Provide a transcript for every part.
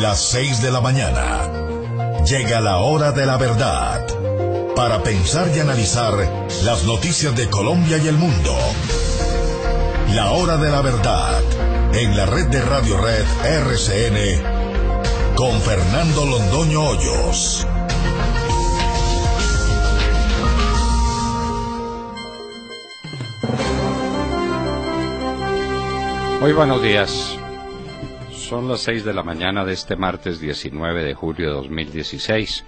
las 6 de la mañana. Llega la hora de la verdad. Para pensar y analizar las noticias de Colombia y el mundo. La hora de la verdad. En la red de Radio Red RCN. Con Fernando Londoño Hoyos. Muy buenos días. Son las 6 de la mañana de este martes 19 de julio de 2016.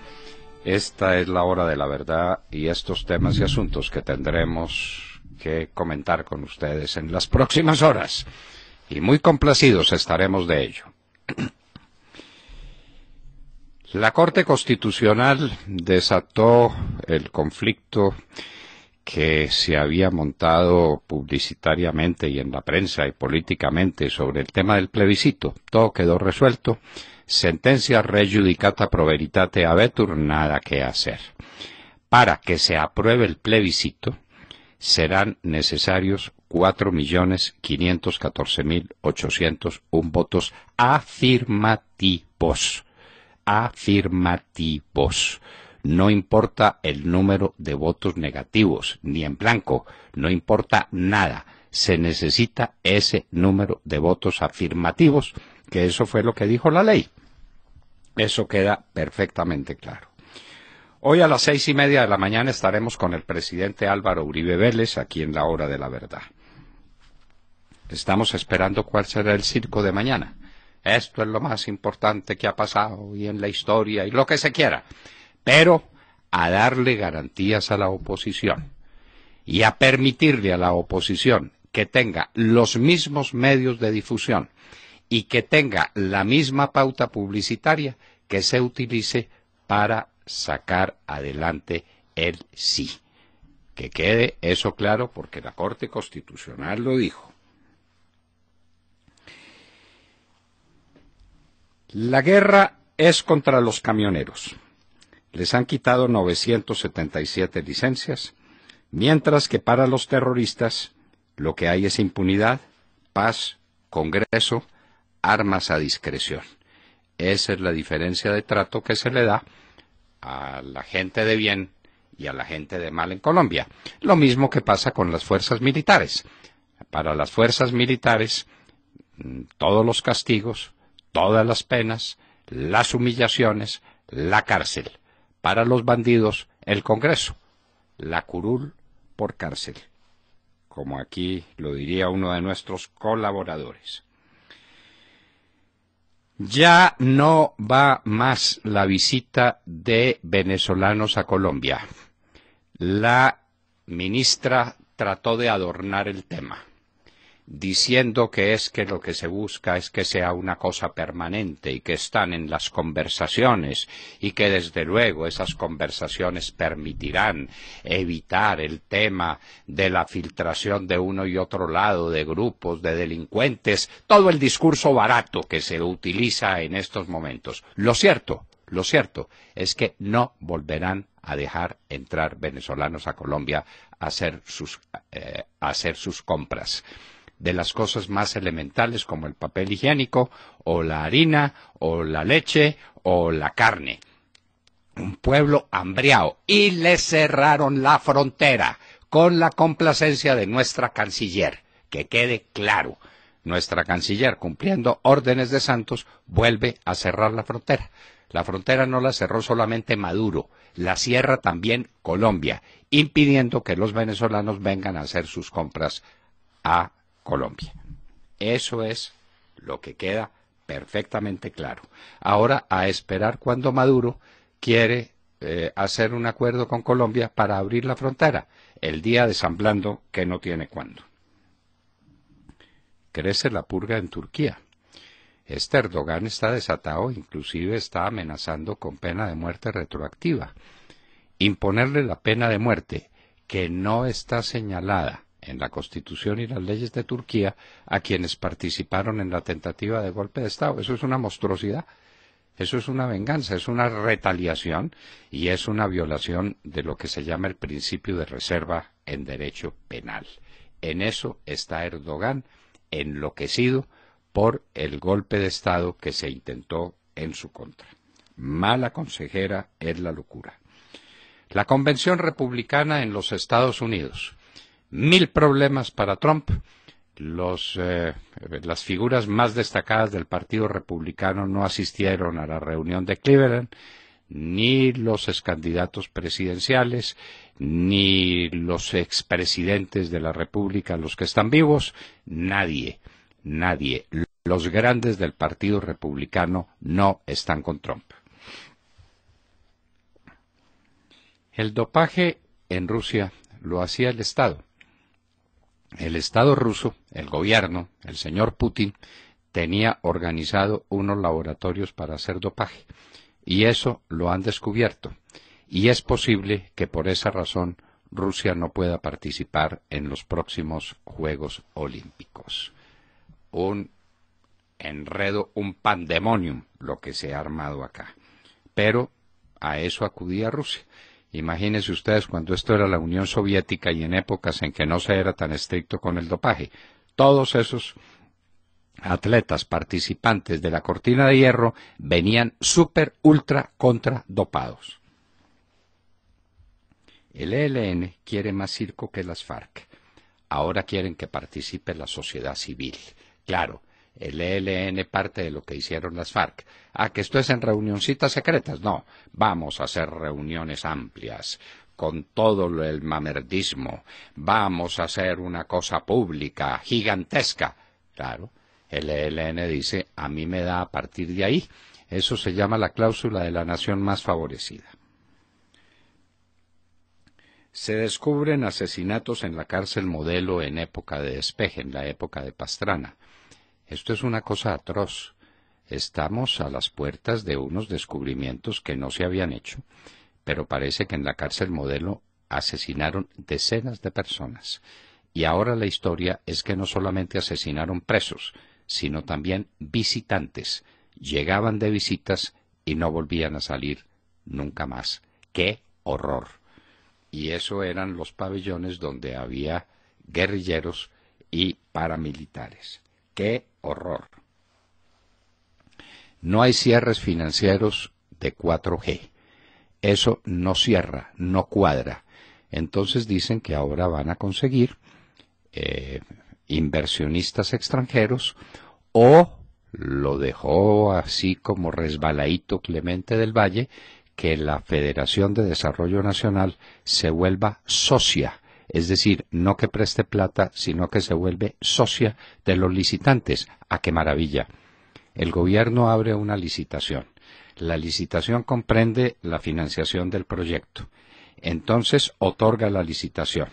Esta es la hora de la verdad y estos temas y asuntos que tendremos que comentar con ustedes en las próximas horas. Y muy complacidos estaremos de ello. La Corte Constitucional desató el conflicto que se había montado publicitariamente y en la prensa y políticamente sobre el tema del plebiscito. Todo quedó resuelto. Sentencia re judicata pro veritate habetur, nada que hacer. Para que se apruebe el plebiscito serán necesarios 4.514.801 votos afirmativos. Afirmativos. No importa el número de votos negativos, ni en blanco, no importa nada. Se necesita ese número de votos afirmativos, que eso fue lo que dijo la ley. Eso queda perfectamente claro. Hoy a las 6:30 de la mañana estaremos con el presidente Álvaro Uribe Vélez, aquí en la hora de la verdad. Estamos esperando cuál será el circo de mañana. Esto es lo más importante que ha pasado y en la historia y lo que se quiera. Pero a darle garantías a la oposición y a permitirle a la oposición que tenga los mismos medios de difusión y que tenga la misma pauta publicitaria que se utilice para sacar adelante el sí. Que quede eso claro porque la Corte Constitucional lo dijo. La guerra es contra los camioneros. Les han quitado 977 licencias, mientras que para los terroristas lo que hay es impunidad, paz, Congreso, armas a discreción. Esa es la diferencia de trato que se le da a la gente de bien y a la gente de mal en Colombia. Lo mismo que pasa con las fuerzas militares. Para las fuerzas militares, todos los castigos, todas las penas, las humillaciones, la cárcel. Para los bandidos, el Congreso, la curul por cárcel, como aquí lo diría uno de nuestros colaboradores. Ya no va más la visita de venezolanos a Colombia. La ministra trató de adornar el tema, diciendo que lo que se busca es que sea una cosa permanente y que están en las conversaciones y que desde luego esas conversaciones permitirán evitar el tema de la filtración de uno y otro lado de grupos de delincuentes, todo el discurso barato que se utiliza en estos momentos. Lo cierto es que no volverán a dejar entrar venezolanos a Colombia a hacer sus compras de las cosas más elementales como el papel higiénico, o la harina, o la leche, o la carne. Un pueblo hambriado. Y le cerraron la frontera con la complacencia de nuestra canciller. Que quede claro, nuestra canciller, cumpliendo órdenes de Santos, vuelve a cerrar la frontera. La frontera no la cerró solamente Maduro, la cierra también Colombia, impidiendo que los venezolanos vengan a hacer sus compras a Colombia. Eso es lo que queda perfectamente claro. Ahora a esperar cuando Maduro quiere hacer un acuerdo con Colombia para abrir la frontera, el día de San Blando que no tiene cuándo. Crece la purga en Turquía. Erdogan está desatado, inclusive está amenazando con pena de muerte retroactiva. Imponerle la pena de muerte que no está señalada en la Constitución y las leyes de Turquía a quienes participaron en la tentativa de golpe de Estado. Eso es una monstruosidad, eso es una venganza, es una retaliación y es una violación de lo que se llama el principio de reserva en derecho penal. En eso está Erdogan enloquecido por el golpe de Estado que se intentó en su contra. Mala consejera es la locura. La convención republicana en los Estados Unidos. 1000 problemas para Trump. Las figuras más destacadas del Partido Republicano no asistieron a la reunión de Cleveland, ni los excandidatos presidenciales, ni los expresidentes de la República, los que están vivos, nadie. Los grandes del Partido Republicano no están con Trump. El dopaje en Rusia lo hacía el Estado. El Estado ruso, el gobierno, el señor Putin, tenía organizado unos laboratorios para hacer dopaje. Y eso lo han descubierto. Y es posible que por esa razón Rusia no pueda participar en los próximos Juegos Olímpicos. Un enredo, un pandemonium lo que se ha armado acá. Pero a eso acudía Rusia. Imagínense ustedes cuando esto era la Unión Soviética y en épocas en que no se era tan estricto con el dopaje. Todos esos atletas participantes de la cortina de hierro venían súper, ultra, contra dopados. El ELN quiere más circo que las FARC. Ahora quieren que participe la sociedad civil. Claro, el ELN parte de lo que hicieron las FARC. Que esto es en reunioncitas secretas. No, vamos a hacer reuniones amplias, con todo el mamerdismo. Vamos a hacer una cosa pública, gigantesca. Claro, el ELN dice, a mí me da a partir de ahí. Eso se llama la cláusula de la nación más favorecida. Se descubren asesinatos en la cárcel Modelo en época de despeje, en la época de Pastrana. Esto es una cosa atroz. Estamos a las puertas de unos descubrimientos que no se habían hecho, pero parece que en la cárcel Modelo asesinaron decenas de personas. Y ahora la historia es que no solamente asesinaron presos, sino también visitantes. Llegaban de visitas y no volvían a salir nunca más. ¡Qué horror! Y eso eran los pabellones donde había guerrilleros y paramilitares. ¡Qué horror! No hay cierres financieros de 4G. Eso no cierra, no cuadra. Entonces dicen que ahora van a conseguir inversionistas extranjeros, o lo dejó así como resbaladito Clemente del Valle, que la Federación de Desarrollo Nacional se vuelva socia, es decir, no que preste plata, sino que se vuelve socia de los licitantes. ¡Ah, qué maravilla! El gobierno abre una licitación. La licitación comprende la financiación del proyecto. Entonces otorga la licitación.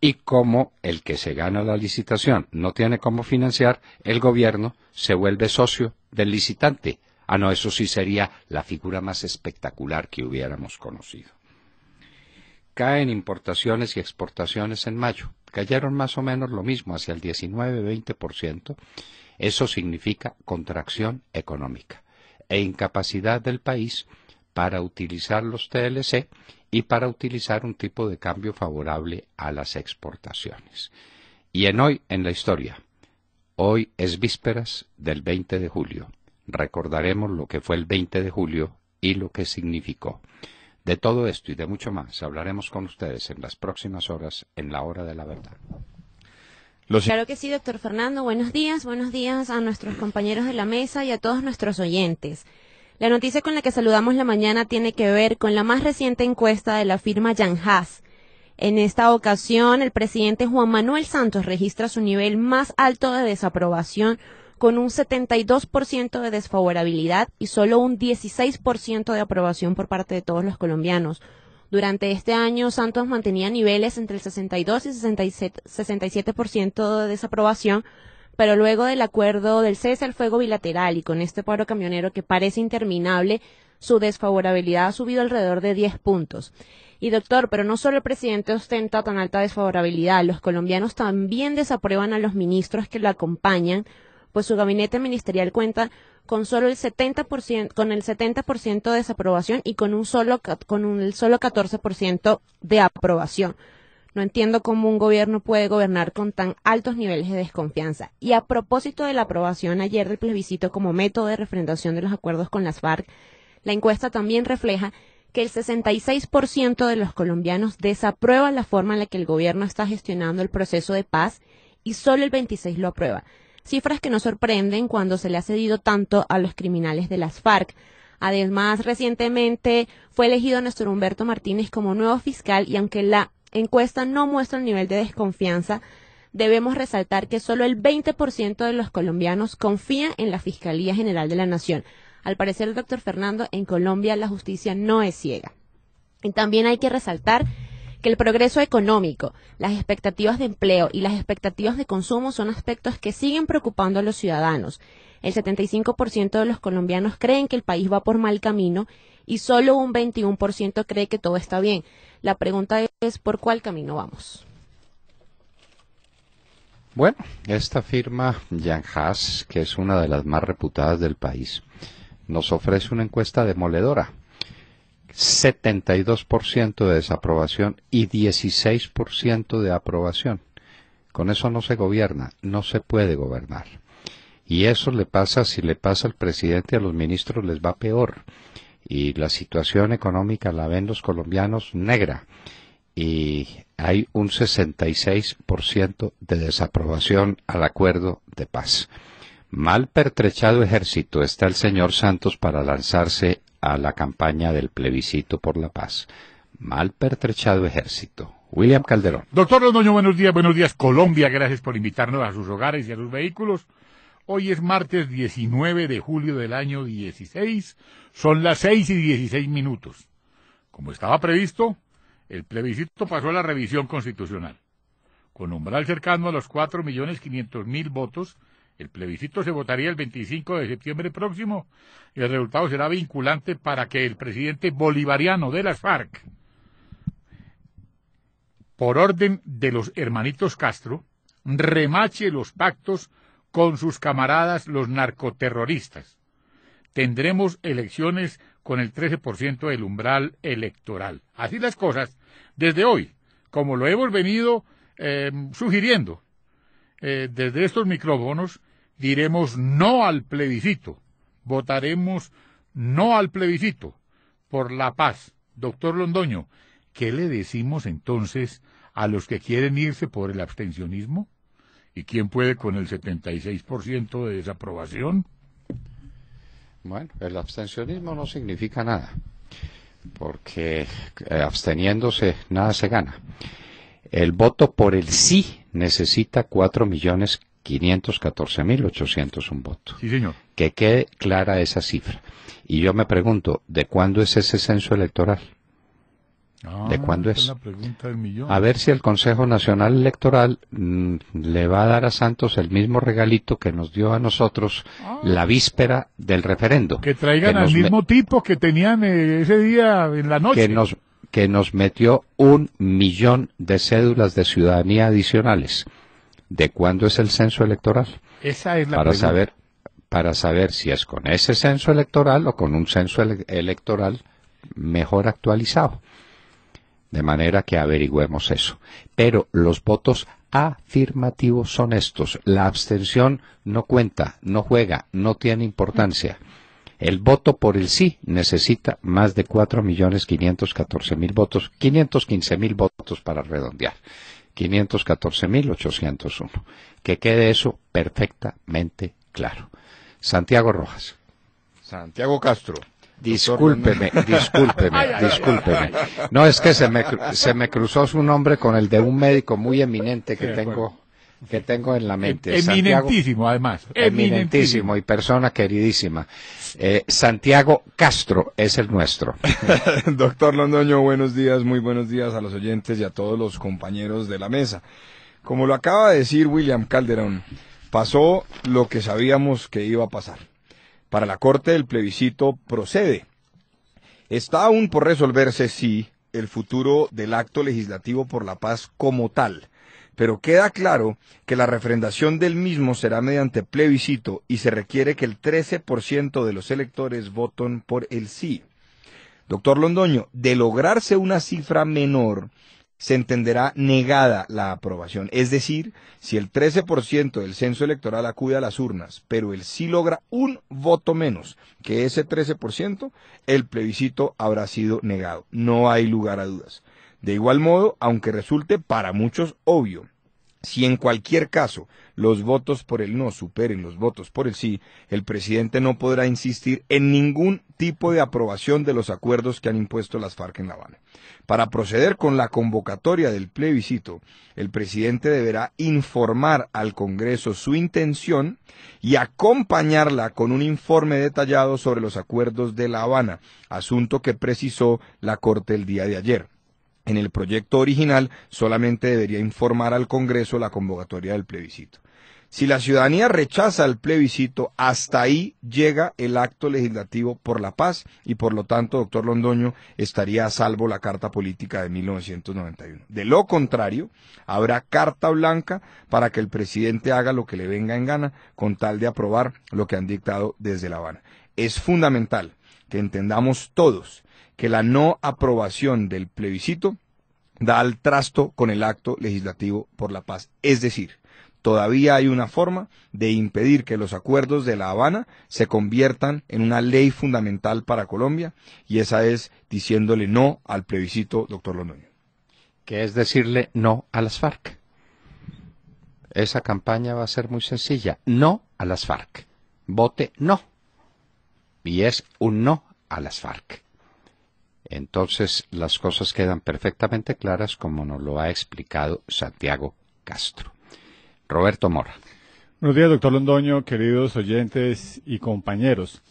Y como el que se gana la licitación no tiene cómo financiar, el gobierno se vuelve socio del licitante. No, eso sí sería la figura más espectacular que hubiéramos conocido. Caen importaciones y exportaciones en mayo. Cayeron más o menos lo mismo, hacia el 19-20%. Eso significa contracción económica e incapacidad del país para utilizar los TLC y para utilizar un tipo de cambio favorable a las exportaciones. Y hoy en la historia, hoy es vísperas del 20 de julio. Recordaremos lo que fue el 20 de julio y lo que significó. De todo esto y de mucho más hablaremos con ustedes en las próximas horas en la Hora de la Verdad. Claro que sí, doctor Fernando. Buenos días a nuestros compañeros de la mesa y a todos nuestros oyentes. La noticia con la que saludamos la mañana tiene que ver con la más reciente encuesta de la firma Jan Haas. En esta ocasión, el presidente Juan Manuel Santos registra su nivel más alto de desaprobación, con un 72% de desfavorabilidad y solo un 16% de aprobación por parte de todos los colombianos. Durante este año, Santos mantenía niveles entre el 62 y 67% de desaprobación, pero luego del acuerdo del cese al fuego bilateral y con este paro camionero que parece interminable, su desfavorabilidad ha subido alrededor de 10 puntos. Y doctor, pero no solo el presidente ostenta tan alta desfavorabilidad, los colombianos también desaprueban a los ministros que lo acompañan, pues su gabinete ministerial cuenta con solo el 70% de desaprobación y con el solo 14% de aprobación. No entiendo cómo un gobierno puede gobernar con tan altos niveles de desconfianza. Y a propósito de la aprobación ayer del plebiscito como método de refrendación de los acuerdos con las FARC, la encuesta también refleja que el 66% de los colombianos desaprueba la forma en la que el gobierno está gestionando el proceso de paz y solo el 26% lo aprueba. Cifras que no sorprenden cuando se le ha cedido tanto a los criminales de las FARC. Además, recientemente fue elegido Néstor Humberto Martínez como nuevo fiscal y aunque la encuesta no muestra el nivel de desconfianza, debemos resaltar que solo el 20% de los colombianos confía en la Fiscalía General de la Nación. Al parecer, doctor Fernando, en Colombia la justicia no es ciega. Y también hay que resaltar que el progreso económico, las expectativas de empleo y las expectativas de consumo son aspectos que siguen preocupando a los ciudadanos. El 75% de los colombianos creen que el país va por mal camino y solo un 21% cree que todo está bien. La pregunta es, ¿por cuál camino vamos? Bueno, esta firma Jan Haas, que es una de las más reputadas del país, nos ofrece una encuesta demoledora. 72% de desaprobación y 16% de aprobación. Con eso no se gobierna, no se puede gobernar. Y eso le pasa, si le pasa al presidente, a los ministros les va peor. Y la situación económica la ven los colombianos negra. Y hay un 66% de desaprobación al acuerdo de paz. Mal pertrechado ejército está el señor Santos para lanzarse a la campaña del plebiscito por la paz. Mal pertrechado ejército. William Calderón. Doctor Londoño, buenos días Colombia, gracias por invitarnos a sus hogares y a sus vehículos. Hoy es martes 19 de julio del año 16, son las 6:16. Como estaba previsto, el plebiscito pasó a la revisión constitucional. Con umbral cercano a los 4.500.000 votos, el plebiscito se votaría el 25 de septiembre próximo y el resultado será vinculante para que el presidente bolivariano de las FARC, por orden de los hermanitos Castro, remache los pactos con sus camaradas los narcoterroristas. Tendremos elecciones con el 13% del umbral electoral. Así las cosas, desde hoy, como lo hemos venido sugiriendo, desde estos micrófonos, diremos no al plebiscito, votaremos no al plebiscito por la paz. Doctor Londoño, ¿qué le decimos entonces a los que quieren irse por el abstencionismo? ¿Y quién puede con el 76% de desaprobación? Bueno, el abstencionismo no significa nada, porque absteniéndose nada se gana. El voto por el sí necesita 4.514.801 votos. Sí, señor. Que quede clara esa cifra. Y yo me pregunto, ¿de cuándo es ese censo electoral? ¿De cuándo es? La pregunta del millón. A ver si el Consejo Nacional Electoral le va a dar a Santos el mismo regalito que nos dio a nosotros la víspera del referendo. Que traigan al mismo tipo que tenían ese día en la noche. Que nos metió 1 millón de cédulas de ciudadanía adicionales. ¿De cuándo es el censo electoral? Esa es la pregunta. Para saber si es con ese censo electoral o con un censo electoral mejor actualizado. De manera que averigüemos eso. Pero los votos afirmativos son estos. La abstención no cuenta, no juega, no tiene importancia. El voto por el sí necesita más de 4.514.000 votos, 515.000 votos para redondear. 514.801. Que quede eso perfectamente claro. Santiago Rojas. Santiago Castro. Discúlpeme. No, es que se me cruzó su nombre con el de un médico muy eminente que tengo en la mente. Eminentísimo, Santiago, además. Eminentísimo y persona queridísima. Santiago Castro es el nuestro. Doctor Londoño, buenos días, muy buenos días a los oyentes y a todos los compañeros de la mesa. Como lo acaba de decir William Calderón, pasó lo que sabíamos que iba a pasar. Para la Corte el plebiscito procede. Está aún por resolverse si el futuro del acto legislativo por la paz como tal, pero queda claro que la refrendación del mismo será mediante plebiscito y se requiere que el 13% de los electores voten por el sí. Doctor Londoño, de lograrse una cifra menor, se entenderá negada la aprobación. Es decir, si el 13% del censo electoral acude a las urnas, pero él sí logra un voto menos que ese 13%, el plebiscito habrá sido negado. No hay lugar a dudas. De igual modo, aunque resulte para muchos obvio, si en cualquier caso los votos por el no superen los votos por el sí, el presidente no podrá insistir en ningún tipo de aprobación de los acuerdos que han impuesto las FARC en La Habana. Para proceder con la convocatoria del plebiscito, el presidente deberá informar al Congreso su intención y acompañarla con un informe detallado sobre los acuerdos de La Habana, asunto que precisó la Corte el día de ayer. En el proyecto original solamente debería informar al Congreso la convocatoria del plebiscito. Si la ciudadanía rechaza el plebiscito, hasta ahí llega el acto legislativo por la paz y por lo tanto, doctor Londoño, estaría a salvo la Carta Política de 1991. De lo contrario, habrá carta blanca para que el presidente haga lo que le venga en gana con tal de aprobar lo que han dictado desde La Habana. Es fundamental que entendamos todos que la no aprobación del plebiscito da al trasto con el acto legislativo por la paz. Es decir, todavía hay una forma de impedir que los acuerdos de La Habana se conviertan en una ley fundamental para Colombia, y esa es diciéndole no al plebiscito, doctor Londoño. ¿Qué es decirle no a las FARC? Esa campaña va a ser muy sencilla. No a las FARC. Vote no. Y es un no a las FARC. Entonces las cosas quedan perfectamente claras como nos lo ha explicado Santiago Castro. Roberto Mora. Buenos días, doctor Londoño, queridos oyentes y compañeros.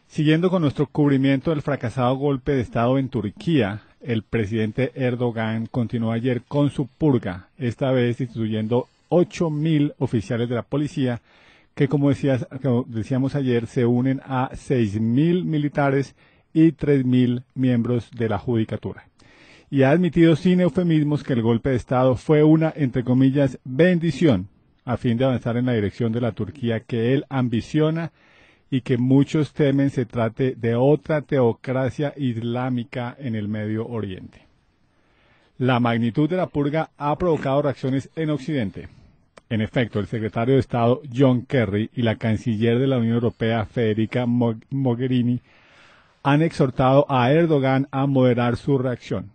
Siguiendo con nuestro cubrimiento del fracasado golpe de Estado en Turquía, el presidente Erdogan continuó ayer con su purga, esta vez instituyendo 8.000 oficiales de la policía que, como decíamos ayer, se unen a 6.000 militares y 3.000 miembros de la judicatura. Y ha admitido sin eufemismos que el golpe de Estado fue una, entre comillas, bendición a fin de avanzar en la dirección de la Turquía que él ambiciona y que muchos temen se trate de otra teocracia islámica en el Medio Oriente. La magnitud de la purga ha provocado reacciones en Occidente. En efecto, el secretario de Estado John Kerry y la canciller de la Unión Europea Federica Mogherini han exhortado a Erdogan a moderar su reacción.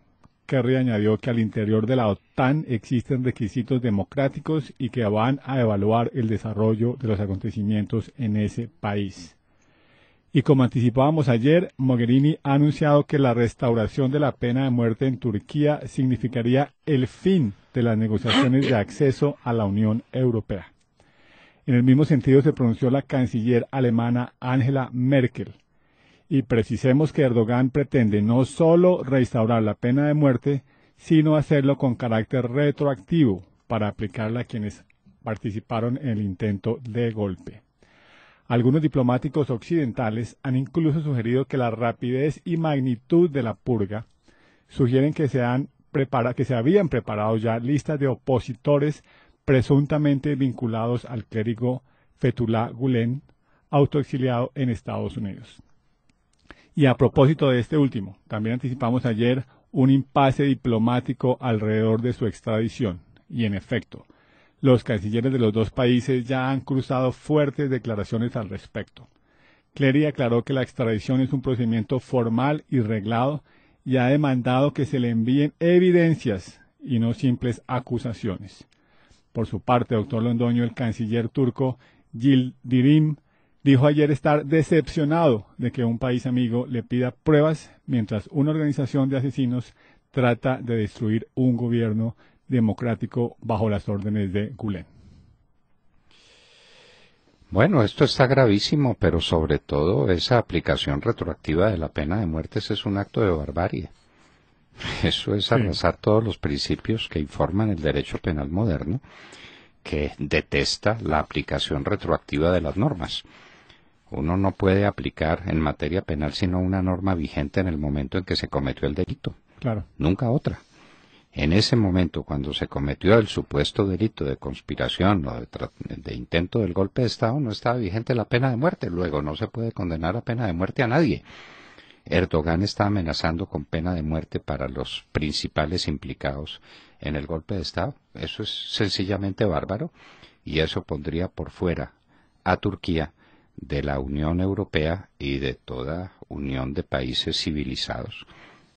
Kerry añadió que al interior de la OTAN existen requisitos democráticos y que van a evaluar el desarrollo de los acontecimientos en ese país. Y como anticipábamos ayer, Mogherini ha anunciado que la restauración de la pena de muerte en Turquía significaría el fin de las negociaciones de acceso a la Unión Europea. En el mismo sentido se pronunció la canciller alemana Angela Merkel. Y precisemos que Erdogan pretende no solo restaurar la pena de muerte, sino hacerlo con carácter retroactivo para aplicarla a quienes participaron en el intento de golpe. Algunos diplomáticos occidentales han incluso sugerido que la rapidez y magnitud de la purga sugieren que se habían preparado ya listas de opositores presuntamente vinculados al clérigo Fethullah Gülen, autoexiliado en Estados Unidos. Y a propósito de este último, también anticipamos ayer un impasse diplomático alrededor de su extradición. Y en efecto, los cancilleres de los dos países ya han cruzado fuertes declaraciones al respecto. Kerry aclaró que la extradición es un procedimiento formal y reglado y ha demandado que se le envíen evidencias y no simples acusaciones. Por su parte, doctor Londoño, el canciller turco Yildirim, dijo ayer estar decepcionado de que un país amigo le pida pruebas mientras una organización de asesinos trata de destruir un gobierno democrático bajo las órdenes de Gülen. Bueno, esto está gravísimo, pero sobre todo esa aplicación retroactiva de la pena de muerte es un acto de barbarie. Eso es arrasar todos los principios que informan el derecho penal moderno, que detesta la aplicación retroactiva de las normas. Uno no puede aplicar en materia penal sino una norma vigente en el momento en que se cometió el delito. Claro. Nunca otra. En ese momento, cuando se cometió el supuesto delito de conspiración o de intento del golpe de Estado, no estaba vigente la pena de muerte. Luego no se puede condenar a pena de muerte a nadie. Erdogan está amenazando con pena de muerte para los principales implicados en el golpe de Estado. Eso es sencillamente bárbaro y eso pondría por fuera a Turquía de la Unión Europea y de toda unión de países civilizados.